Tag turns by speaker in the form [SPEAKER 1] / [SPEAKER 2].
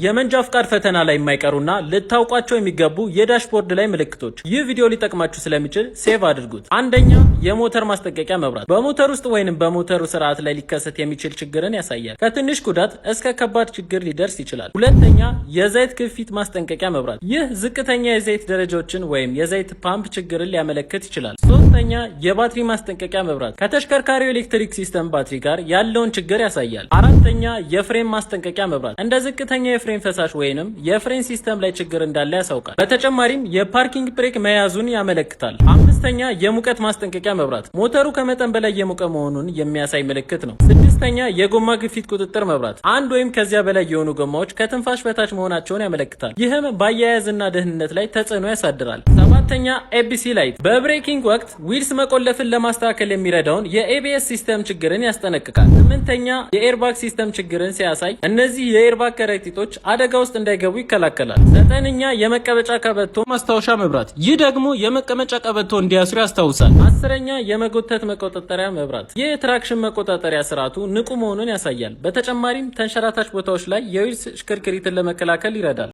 [SPEAKER 1] የመንጃ ፍቃድ ፈተና ላይ የማይቀሩና ልታውቋቸው የሚገቡ የዳሽቦርድ ላይ ምልክቶች። ይህ ቪዲዮ ሊጠቅማችሁ ስለሚችል ሴቭ አድርጉት። አንደኛ፣ የሞተር ማስጠንቀቂያ መብራት በሞተር ውስጥ ወይንም በሞተሩ ስርዓት ላይ ሊከሰት የሚችል ችግርን ያሳያል። ከትንሽ ጉዳት እስከ ከባድ ችግር ሊደርስ ይችላል። ሁለተኛ፣ የዘይት ግፊት ማስጠንቀቂያ መብራት። ይህ ዝቅተኛ የዘይት ደረጃዎችን ወይም የዘይት ፓምፕ ችግርን ሊያመለክት ይችላል። ሶስተኛ፣ የባትሪ ማስጠንቀቂያ መብራት ከተሽከርካሪው ኤሌክትሪክ ሲስተም ባትሪ ጋር ያለውን ችግር ያሳያል። አራተኛ፣ የፍሬም ማስጠንቀቂያ መብራት እንደ ዝቅተኛ የፍሬም ፈሳሽ ወይንም የፍሬን ሲስተም ላይ ችግር እንዳለ ያሳውቃል። በተጨማሪም የፓርኪንግ ብሬክ መያዙን ያመለክታል። አምስተኛ፣ የሙቀት ማስጠንቀቂያ መብራት ሞተሩ ከመጠን በላይ የሞቀ መሆኑን የሚያሳይ ምልክት ነው። ስድስተኛ፣ የጎማ ግፊት ቁጥጥር መብራት አንድ ወይም ከዚያ በላይ የሆኑ ጎማዎች ከትንፋሽ በታች መሆናቸውን ያመለክታል። ይህም በአያያዝና ደህንነት ላይ ተጽዕኖ ያሳድራል። ሰባተኛ፣ ኤቢሲ ላይት በብሬኪንግ ወቅት ዊልስ መቆለፍን ለማስተካከል የሚረዳውን የኤቢኤስ ሲስተም ችግርን ያስጠነቅቃል። ስምንተኛ፣ የኤርባግ ሲስተም ችግርን ሲያሳይ እነዚህ የኤርባግ ከረጢቶች አደጋ ውስጥ እንዳይገቡ ይከላከላል። ዘጠነኛ፣ የመቀመጫ ቀበቶ ማስታወሻ መብራት ይህ ደግሞ የመቀመጫ ቀበቶ እንዲያስሩ ያስታውሳል። አስረኛ፣ የመጎተት መቆጣጠሪያ መብራት ይህ የትራክሽን መቆጣጠሪያ ስርዓቱ ንቁ መሆኑን ያሳያል። በተጨማሪም ተንሸራታች ቦታዎች ላይ የዊልስ ሽክርክሪትን ለመከላከል ይረዳል።